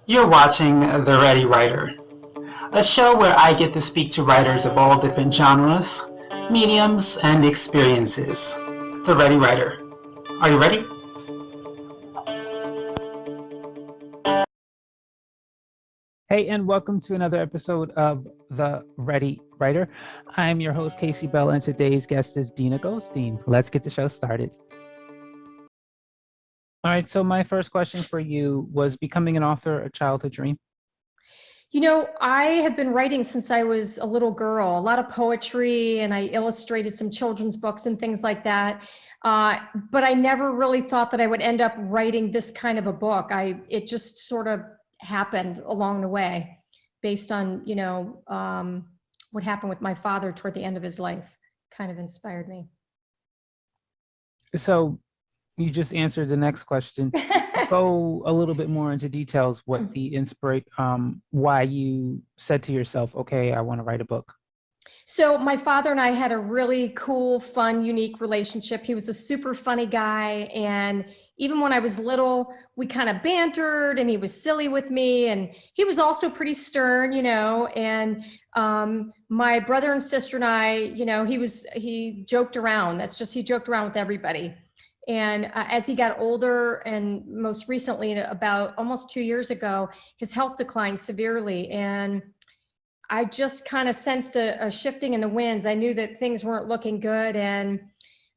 You're watching The Ready Writer, a show where I get to speak to writers of all different genres, mediums, and experiences. The Ready Writer. Are you ready? Hey, and welcome to another episode of The Ready Writer. I'm your host, Casey Bell, and today's guest is Deena Goldstein. Let's get the show started. All right, so my first question for you was becoming an author a childhood dream? I have been writing since I was a little girl, a lot of poetry, and I illustrated some children's books and things like that. Uh, but I never really thought that I would end up writing this kind of a book. It just sort of happened along the way based on, what happened with my father toward the end of his life kind of inspired me. So you just answered the next question. Go a little bit more into details what the why you said to yourself, okay, I want to write a book. So my father and I had a really cool, fun, unique relationship. He was a super funny guy. And even when I was little, we kind of bantered and he was silly with me. And he was also pretty stern, and my brother and sister and I, he joked around. He joked around with everybody. And as he got older, and most recently, about almost 2 years ago, his health declined severely. And I just kind of sensed a shifting in the winds. I knew that things weren't looking good. And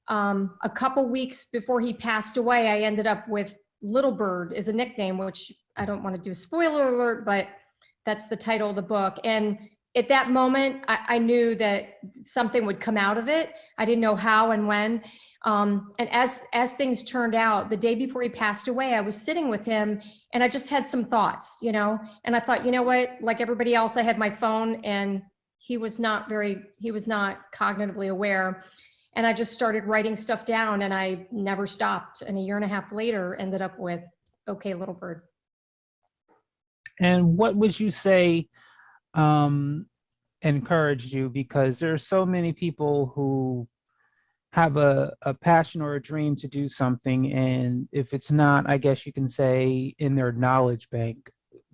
a couple weeks before he passed away, I ended up with Little Bird as a nickname, which I don't want to do a spoiler alert, but that's the title of the book. And at that moment, I knew that something would come out of it. I didn't know how and when. And as things turned out, the day before he passed away, I was sitting with him and I just had some thoughts, and I thought, you know what, like everybody else, I had my phone and he was not cognitively aware. And I just started writing stuff down and I never stopped. And a year and a half later, ended up with Okay, Little Bird. And what would you say encouraged you? Because there are so many people who have a passion or a dream to do something, and if it's not, I guess you can say, in their knowledge bank,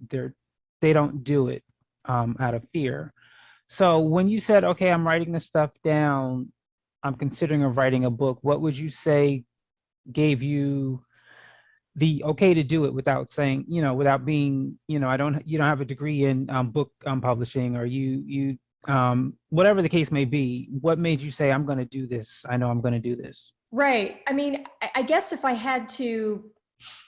they don't do it out of fear. So when you said, okay, I'm writing this stuff down, I'm considering of writing a book, what would you say gave you the okay to do it without saying, without being, you don't have a degree in book publishing, or you whatever the case may be, what made you say, I'm going to do this? I know I'm going to do this. Right. I mean, I guess if I had to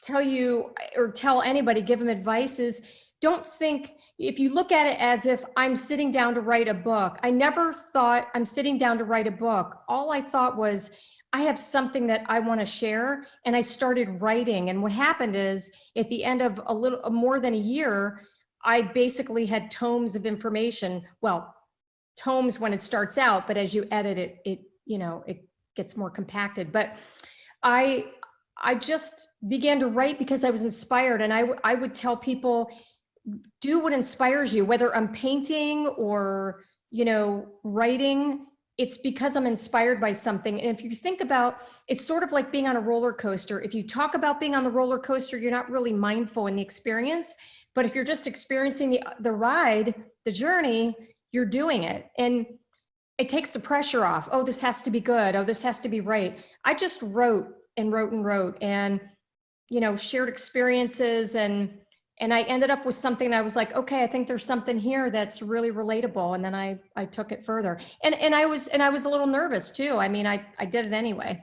tell you or tell anybody, give them advice, is don't think, if you look at it as if I'm sitting down to write a book. I never thought I'm sitting down to write a book. All I thought was, I have something that I want to share. And I started writing. And what happened is, at the end of a little more than a year, I basically had tomes of information. Well, tomes when it starts out, but as you edit it, it gets more compacted. But I just began to write because I was inspired. And I would tell people, do what inspires you, whether I'm painting or, writing. It's because I'm inspired by something. And if you think about, it's sort of like being on a roller coaster. If you talk about being on the roller coaster, you're not really mindful in the experience. But if you're just experiencing the ride, the journey, you're doing it. And it takes the pressure off. Oh, this has to be good. Oh, this has to be right. I just wrote and wrote and wrote and, shared experiences. And I ended up with something. I was like, okay, I think there's something here that's really relatable. And then I took it further. And I was a little nervous too. I mean, I did it anyway,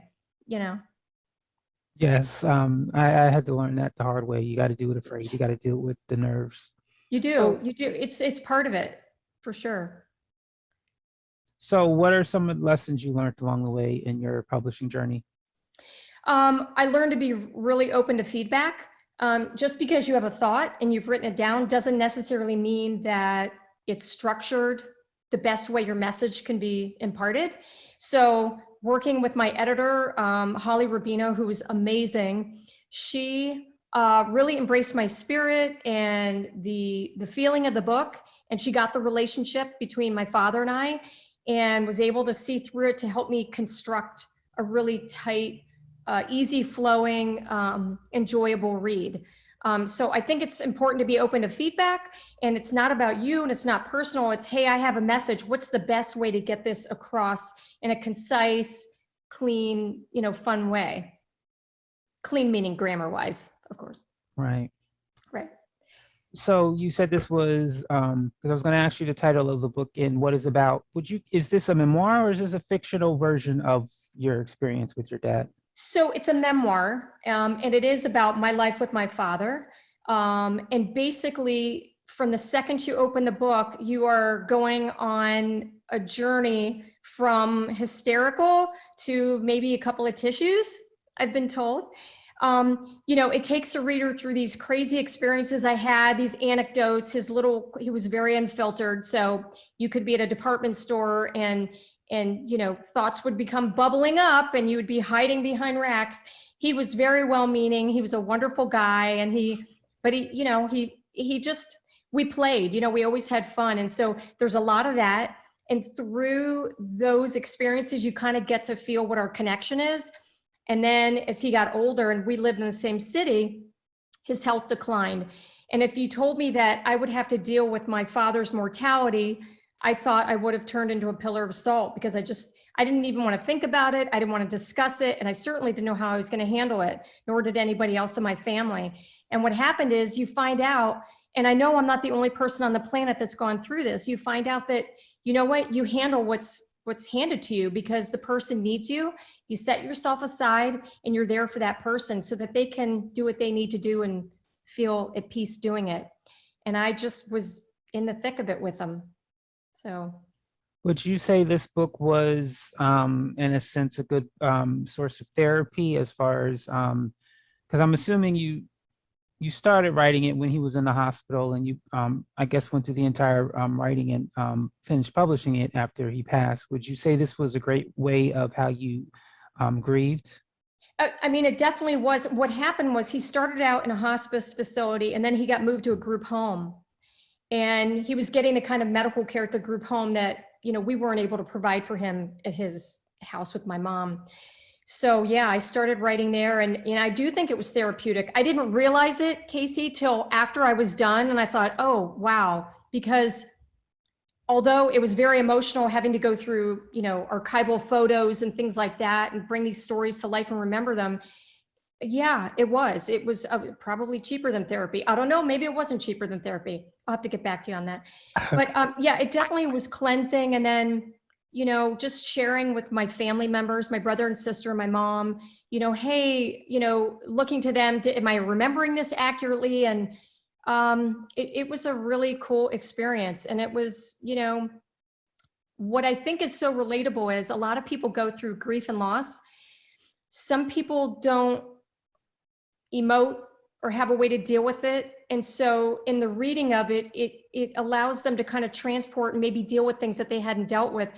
Yes, I had to learn that the hard way. You got to do it afraid. You got to do it with the nerves. You do. So, You do. It's part of it, for sure. so what are some of the lessons you learned along the way in your publishing journey? I learned to be really open to feedback. Just because you have a thought and you've written it down doesn't necessarily mean that it's structured the best way your message can be imparted. So working with my editor, Holly Rubino, who was amazing, she really embraced my spirit and the feeling of the book. And she got the relationship between my father and I, and was able to see through it to help me construct a really tight, easy flowing, enjoyable read. So I think it's important to be open to feedback, and it's not about you and it's not personal. It's, hey, I have a message. What's the best way to get this across in a concise, clean, fun way? Clean meaning grammar wise, of course. Right. Right. So you said this was, because I was going to ask you the title of the book and what it's about. Is this a memoir or is this a fictional version of your experience with your dad? So it's a memoir, and it is about my life with my father. And basically, from the second you open the book, you are going on a journey from hysterical to maybe a couple of tissues, I've been told. It takes a reader through these crazy experiences I had, these anecdotes. He was very unfiltered. So you could be at a department store and thoughts would become bubbling up and you would be hiding behind racks. He was very well-meaning. He was a wonderful guy. And we played, we always had fun. And so there's a lot of that. And through those experiences, you kind of get to feel what our connection is. And then as he got older and we lived in the same city, his health declined. And if you told me that I would have to deal with my father's mortality, I thought I would have turned into a pillar of salt, because I didn't even want to think about it. I didn't want to discuss it. And I certainly didn't know how I was going to handle it, nor did anybody else in my family. And what happened is you find out, and I know I'm not the only person on the planet that's gone through this. You find out that, you handle what's handed to you because the person needs you. You set yourself aside and you're there for that person so that they can do what they need to do and feel at peace doing it. And I just was in the thick of it with them. So. Would you say this book was, in a sense, a good source of therapy as far as, because I'm assuming you started writing it when he was in the hospital and you, I guess, went through the entire writing and finished publishing it after he passed. Would you say this was a great way of how you grieved? I mean, it definitely was. What happened was he started out in a hospice facility and then he got moved to a group home. And he was getting the kind of medical care at the group home that, we weren't able to provide for him at his house with my mom. So yeah, I started writing there and I do think it was therapeutic. I didn't realize it, Casey, till after I was done. And I thought, oh, wow, because although it was very emotional having to go through, archival photos and things like that and bring these stories to life and remember them. Yeah, it was probably cheaper than therapy. I don't know. Maybe it wasn't cheaper than therapy. I'll have to get back to you on that. But yeah, it definitely was cleansing. And then, just sharing with my family members, my brother and sister, my mom, hey, looking to them, am I remembering this accurately? And it was a really cool experience. And it was, what I think is so relatable is a lot of people go through grief and loss. Some people don't emote or have a way to deal with it. And so in the reading of it, it allows them to kind of transport and maybe deal with things that they hadn't dealt with.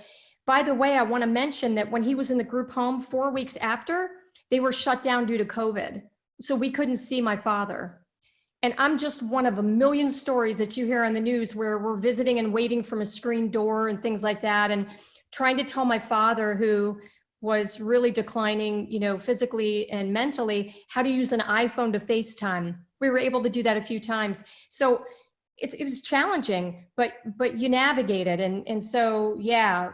By the way, I want to mention that when he was in the group home 4 weeks after, they were shut down due to COVID. So we couldn't see my father. And I'm just one of a million stories that you hear on the news where we're visiting and waiting from a screen door and things like that. And trying to tell my father, who was really declining, physically and mentally, how to use an iPhone to FaceTime. We were able to do that a few times. So it was challenging, but you navigate it. And so, yeah,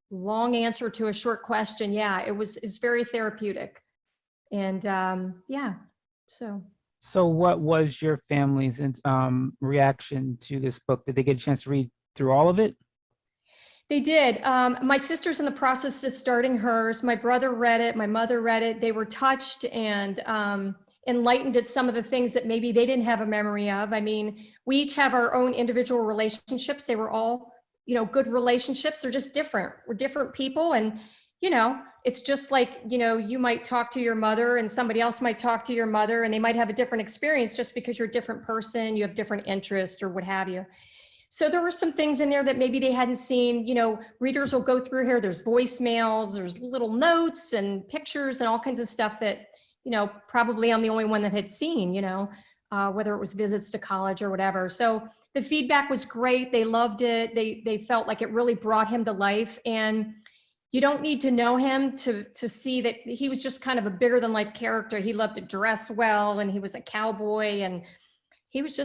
long answer to a short question. Yeah, it's very therapeutic. And yeah, so. So what was your family's reaction to this book? Did they get a chance to read through all of it? They did. My sister's in the process of starting hers. My brother read it. My mother read it. They were touched and enlightened at some of the things that maybe they didn't have a memory of. I mean, we each have our own individual relationships. They were all, good relationships. They're just different. We're different people. And, it's just like, you might talk to your mother and somebody else might talk to your mother and they might have a different experience just because you're a different person, you have different interests or what have you. So there were some things in there that maybe they hadn't seen. Readers will go through here. There's voicemails, there's little notes and pictures and all kinds of stuff that, probably I'm the only one that had seen, whether it was visits to college or whatever. So the feedback was great. They loved it. They felt like it really brought him to life. And, You don't need to know him to see that he was just kind of a bigger than life character. He loved to dress well, and he was a cowboy, and he was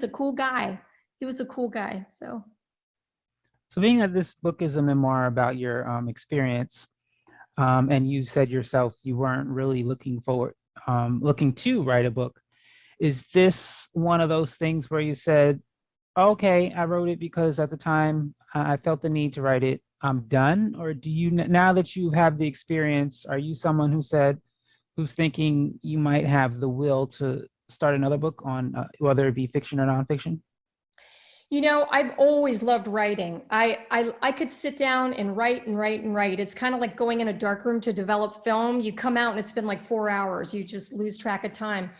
a cool guy. He was a cool guy. So being that this book is a memoir about your experience, and you said yourself you weren't really looking to write a book, is this one of those things where you said, okay, I wrote it because at the time I felt the need to write it, I'm done? Or do you, now that you have the experience, are you someone who's thinking you might have the will to start another book on whether it be fiction or nonfiction? You know, I've always loved writing. I could sit down and write and write and write. It's kind of like going in a dark room to develop film. You come out and it's been like 4 hours. You just lose track of time.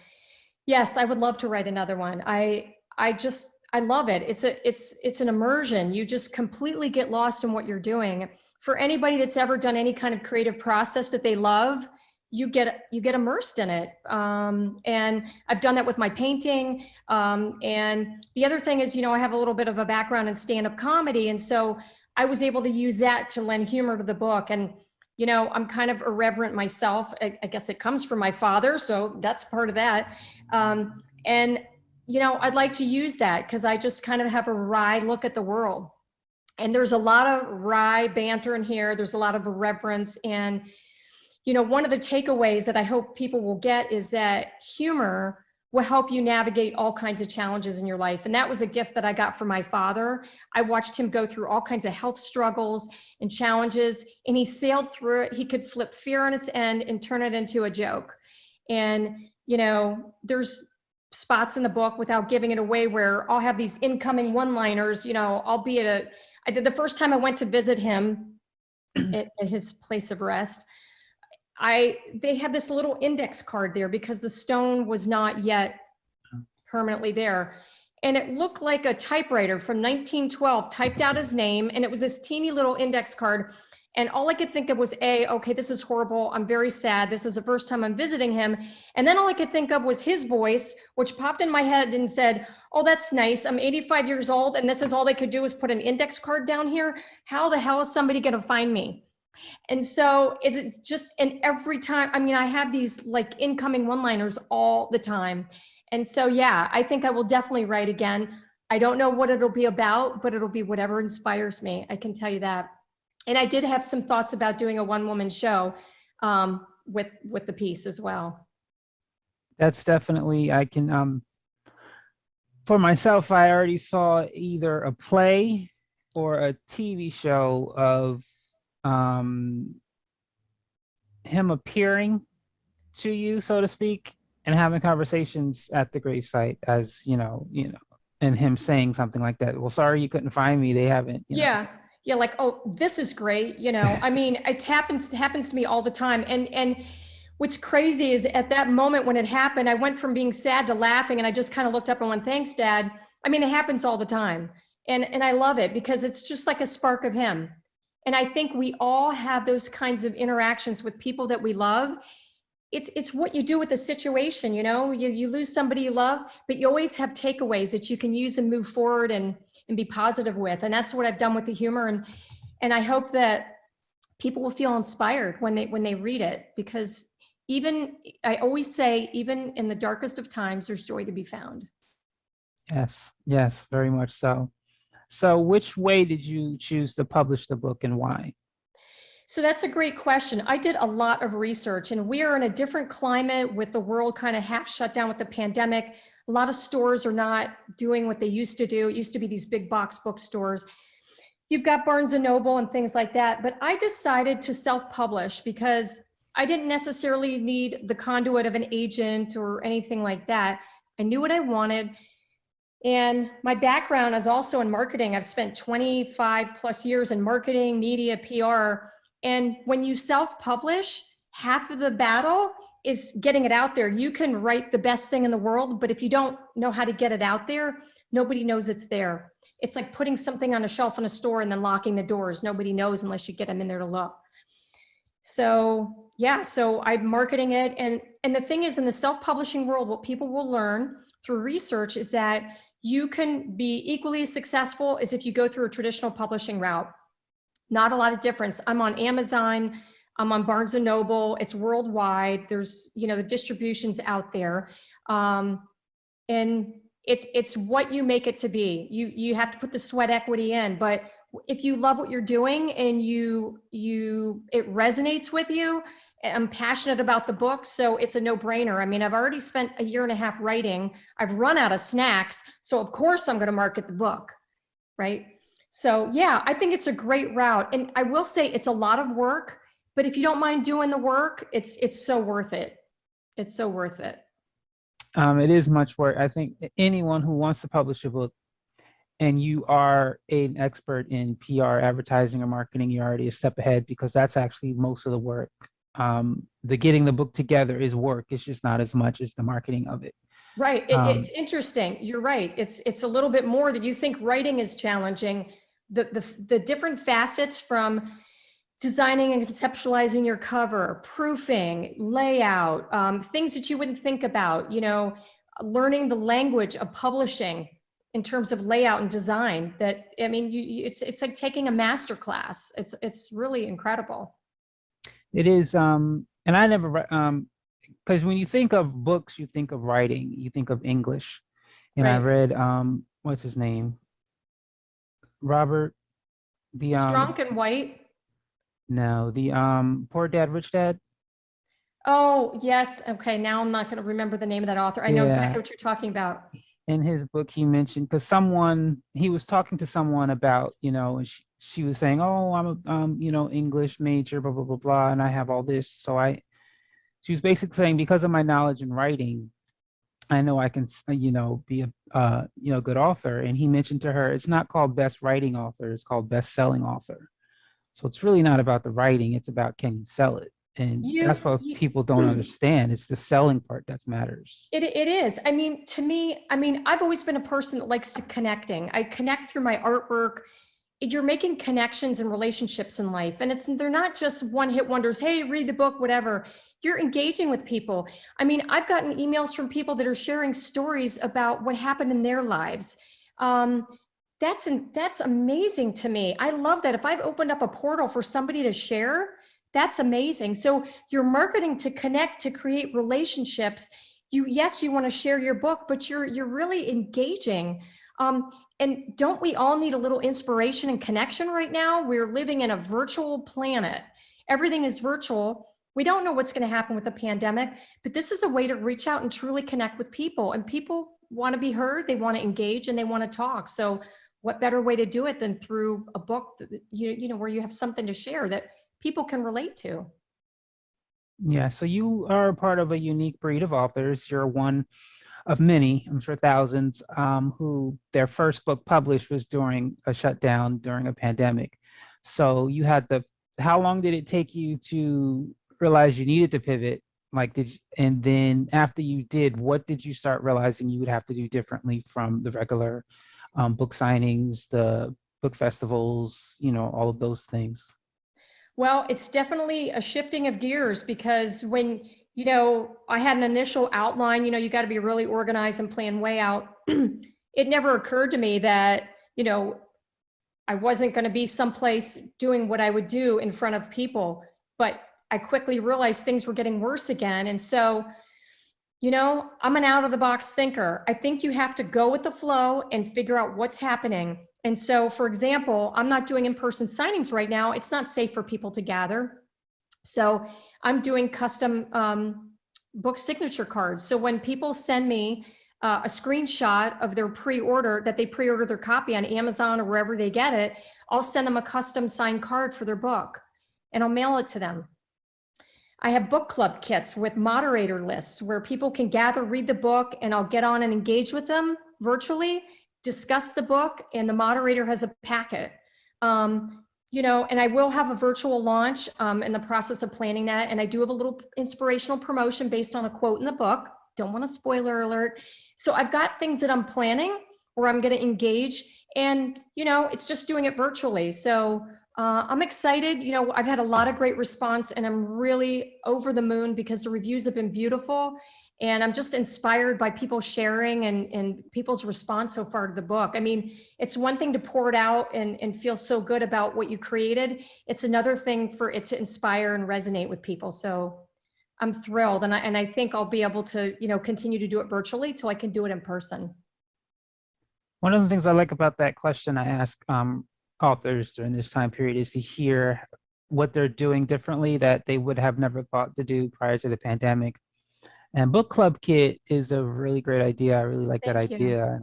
Yes, I would love to write another one. I love it. It's an immersion. You just completely get lost in what you're doing. For anybody that's ever done any kind of creative process that they love, you get immersed in it. And I've done that with my painting. And the other thing is, you know, I have a little bit of a background in stand-up comedy. And so I was able to use that to lend humor to the book. And, you know, I'm kind of irreverent myself. I guess it comes from my father. So that's part of that. And, you know, I'd like to use that because I just kind of have a wry look at the world. And there's a lot of wry banter in here. There's a lot of irreverence. And, you know, one of the takeaways that I hope people will get is that humor will help you navigate all kinds of challenges in your life. And that was a gift that I got from my father. I watched him go through all kinds of health struggles and challenges, and he sailed through it. He could flip fear on its end and turn it into a joke. And, you know, there's spots in the book, without giving it away, where I'll have these incoming one-liners. You know, I'll be the first time I went to visit him at his place of rest, they had this little index card there because the stone was not yet permanently there. And it looked like a typewriter from 1912 typed out his name. And it was this teeny little index card. And all I could think of was okay, this is horrible. I'm very sad. This is the first time I'm visiting him. And then all I could think of was his voice, which popped in my head and said, oh, that's nice. I'm 85 years old. And this is all they could do is put an index card down here. How the hell is somebody going to find me? And so it's just, and every time, I mean, I have these like incoming one-liners all the time. And so, yeah, I think I will definitely write again. I don't know what it'll be about, but it'll be whatever inspires me. I can tell you that. And I did have some thoughts about doing a one-woman show with the piece as well. That's definitely, I can, for myself, I already saw either a play or a TV show of him appearing to you, so to speak, and having conversations at the gravesite, as you know, and him saying something like that. Well, sorry you couldn't find me. They haven't. Yeah. Yeah. Like, oh, this is great. You know, I mean, it happens to me all the time. And what's crazy is at that moment when it happened, I went from being sad to laughing, and I just kind of looked up and went, thanks, Dad. I mean, it happens all the time. And I love it because it's just like a spark of him. And I think we all have those kinds of interactions with people that we love. It's what you do with the situation, you know, you lose somebody you love, but you always have takeaways that you can use and move forward and be positive with. And that's what I've done with the humor. And I hope that people will feel inspired when they read it, because I always say, even in the darkest of times, there's joy to be found. Yes, very much so. So which way did you choose to publish the book, and why? So that's a great question. I did a lot of research, and we are in a different climate with the world kind of half shut down with the pandemic. A lot of stores are not doing what they used to do. It used to be these big box bookstores. You've got Barnes and Noble and things like that, but I decided to self-publish because I didn't necessarily need the conduit of an agent or anything like that. I knew what I wanted. And my background is also in marketing. I've spent 25 plus years in marketing, media, PR. And when you self-publish, half of the battle is getting it out there. You can write the best thing in the world, but if you don't know how to get it out there, nobody knows it's there. It's like putting something on a shelf in a store and then locking the doors. Nobody knows unless you get them in there to look. So yeah, so I'm marketing it. And the thing is, in the self-publishing world, what people will learn through research is that you can be equally as successful as if you go through a traditional publishing route. Not a lot of difference. I'm on Amazon, I'm on Barnes and Noble, it's worldwide. There's, the distribution's out there. And it's what you make it to be. You have to put the sweat equity in, but if you love what you're doing and it resonates with you, I'm passionate about the book, so it's a no-brainer. I mean, I've already spent a year and a half writing. I've run out of snacks, so of course I'm going to market the book, right? So yeah, I think it's a great route. And I will say it's a lot of work, but if you don't mind doing the work, it's so worth it. It's so worth it. It is much work. I think anyone who wants to publish a book and you are an expert in PR, advertising, or marketing, you're already a step ahead, because that's actually most of the work. The getting the book together is work. It's just not as much as the marketing of it. Right. It's interesting. You're right. It's a little bit more that you think writing is challenging. The different facets, from designing and conceptualizing your cover, proofing, layout, things that you wouldn't think about, learning the language of publishing in terms of layout and design. That, I mean, it's like taking a master class. It's really incredible. It is, and I never, because when you think of books, you think of writing, you think of English. And I Right. read, what's his name? Robert, the, Strunk and White. no, the, Poor Dad, Rich Dad. Oh, yes. Okay. Now I'm not going to remember the name of that author. I know Yeah. exactly what you're talking about. In his book, he mentioned, because he was talking to someone about, and she was saying, oh, I'm a, English major, blah, blah, blah, blah, and I have all this. So she was basically saying, because of my knowledge in writing, I know I can, be a, good author. And he mentioned to her, it's not called best writing author, it's called best-selling author. So it's really not about the writing, it's about, can you sell it? And that's what people don't understand. It's the selling part that matters. It is. I mean, to me, I've always been a person that likes to connecting. I connect through my artwork. You're making connections and relationships in life. And they're not just one-hit wonders. Hey, read the book, whatever. You're engaging with people. I mean, I've gotten emails from people that are sharing stories about what happened in their lives. That's amazing to me. I love that. If I've opened up a portal for somebody to share, that's amazing. So you're marketing to connect, to create relationships. Yes, you want to share your book, but you're really engaging. And don't we all need a little inspiration and connection right now? We're living in a virtual planet. Everything is virtual. We don't know what's going to happen with the pandemic, but this is a way to reach out and truly connect with people. And people want to be heard, they want to engage, and they want to talk. So what better way to do it than through a book that, where you have something to share that people can relate to. Yeah, so you are part of a unique breed of authors. You're one of many, I'm sure thousands, who their first book published was during a shutdown, during a pandemic. So you had how long did it take you to realize you needed to pivot? And then after you did, what did you start realizing you would have to do differently from the regular book signings, the book festivals, all of those things? Well, it's definitely a shifting of gears, because when, I had an initial outline, you got to be really organized and plan way out. It never occurred to me that, I wasn't going to be someplace doing what I would do in front of people, but I quickly realized things were getting worse again. And so, I'm an out of the box thinker. I think you have to go with the flow and figure out what's happening. And so, for example, I'm not doing in-person signings right now. It's not safe for people to gather. So I'm doing custom book signature cards. So when people send me a screenshot of their pre-order, that they pre-order their copy on Amazon or wherever they get it, I'll send them a custom signed card for their book, and I'll mail it to them. I have book club kits with moderator lists where people can gather, read the book, and I'll get on and engage with them virtually, discuss the book, and the moderator has a packet. And I will have a virtual launch in the process of planning that. And I do have a little inspirational promotion based on a quote in the book. Don't want a spoiler alert. So I've got things that I'm planning where I'm going to engage, and, it's just doing it virtually. So I'm excited. You know, I've had a lot of great response, and I'm really over the moon because the reviews have been beautiful. And I'm just inspired by people sharing and people's response so far to the book. I mean, it's one thing to pour it out and feel so good about what you created. It's another thing for it to inspire and resonate with people. So I'm thrilled. And I think I'll be able to, you know, continue to do it virtually till I can do it in person. One of the things I like about that question I ask authors during this time period is to hear what they're doing differently that they would have never thought to do prior to the pandemic. And book club kit is a really great idea. I really like that Thank you. idea,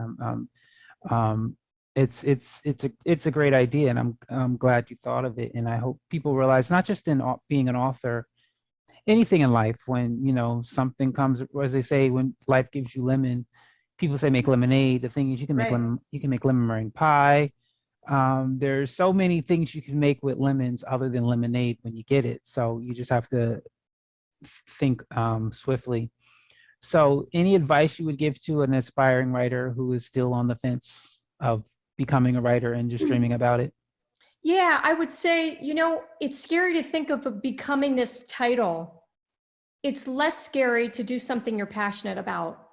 and it's a great idea, and I'm glad you thought of it. And I hope people realize, not just in being an author, anything in life, when you know something comes, or as they say, when life gives you lemon, people say make lemonade. The thing is, you can make Right. you can make lemon meringue pie. There's so many things you can make with lemons other than lemonade when you get it. So you just have to think swiftly. So any advice you would give to an aspiring writer who is still on the fence of becoming a writer and just dreaming about it? Yeah, I would say, you know, it's scary to think of becoming this title. It's less scary to do something you're passionate about.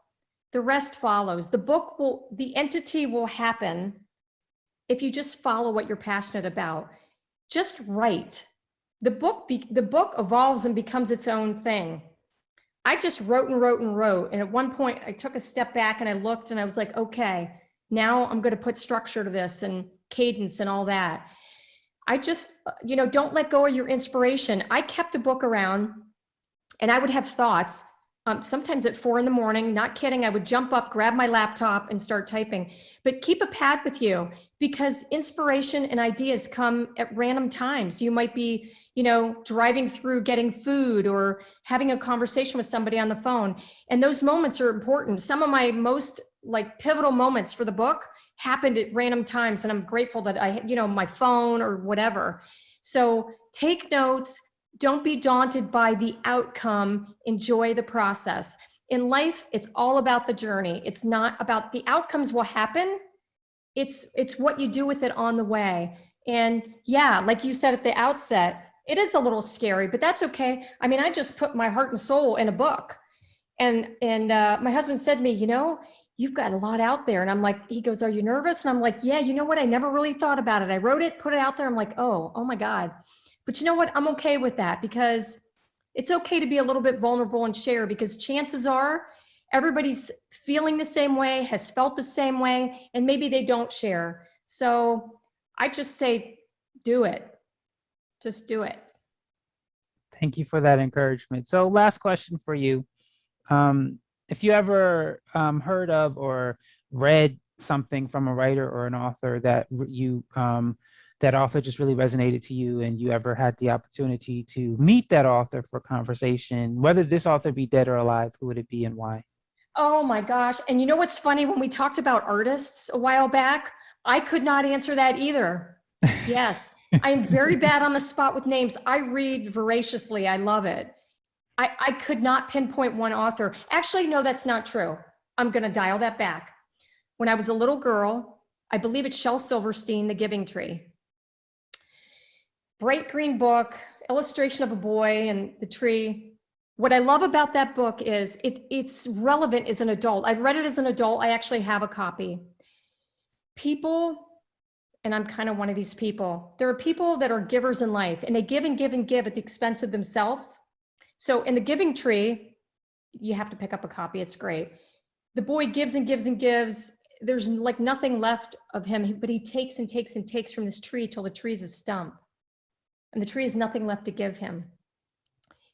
The rest follows. The entity will happen if you just follow what you're passionate about. Just write. The book evolves and becomes its own thing. I just wrote and wrote and wrote. And at one point I took a step back and I looked and I was like, okay, now I'm going to put structure to this and cadence and all that. I just, you know, don't let go of your inspiration. I kept a book around and I would have thoughts. Sometimes at 4 a.m, not kidding, I would jump up, grab my laptop and start typing. But keep a pad with you, because inspiration and ideas come at random times. You might be, you know, driving through, getting food, or having a conversation with somebody on the phone. And those moments are important. Some of my most like pivotal moments for the book happened at random times. And I'm grateful that I, you know, my phone or whatever. So take notes. Don't be daunted by the outcome. Enjoy the process. In life, it's all about the journey. It's not about the outcomes will happen. It's what you do with it on the way. And yeah, like you said at the outset, it is a little scary, but that's okay. I mean, I just put my heart and soul in a book. And my husband said to me, you know, you've got a lot out there. And I'm like, he goes, are you nervous? And I'm like, yeah, you know what? I never really thought about it. I wrote it, put it out there. I'm like, oh my God. But you know what? I'm okay with that, because it's okay to be a little bit vulnerable and share, because chances are everybody's feeling the same way, has felt the same way, and maybe they don't share. So I just say, do it. Just do it. Thank you for that encouragement. So last question for you. If you ever heard of or read something from a writer or an author that that author just really resonated to you, and you ever had the opportunity to meet that author for conversation, whether this author be dead or alive, who would it be and why? Oh my gosh. And you know what's funny? When we talked about artists a while back, I could not answer that either. Yes, I am very bad on the spot with names. I read voraciously. I love it. I could not pinpoint one author. Actually, no, that's not true. I'm going to dial that back. When I was a little girl, I believe it's Shel Silverstein, The Giving Tree. Bright green book, illustration of a boy and the tree. What I love about that book is it's relevant as an adult. I've read it as an adult. I actually have a copy. People, and I'm kind of one of these people, there are people that are givers in life, and they give and give and give at the expense of themselves. So in The Giving Tree, you have to pick up a copy. It's great. The boy gives and gives and gives. There's like nothing left of him, but he takes and takes and takes from this tree till the tree's a stump. And the tree has nothing left to give him.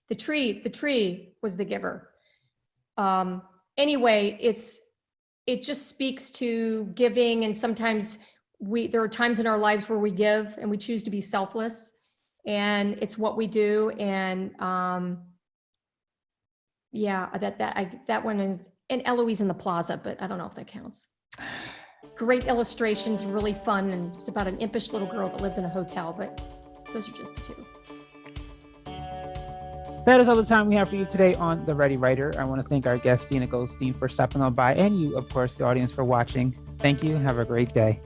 The tree was the giver. Anyway, it just speaks to giving. And sometimes there are times in our lives where we give and we choose to be selfless, and it's what we do. And yeah, that one is, and Eloise in the Plaza, but I don't know if that counts. Great illustrations, really fun. And it's about an impish little girl that lives in a hotel, but those are just the two. That is all the time we have for you today on The Ready Writer. I want to thank our guest, Deena Goldstein, for stopping on by, and you, of course, the audience, for watching. Thank you. Have a great day.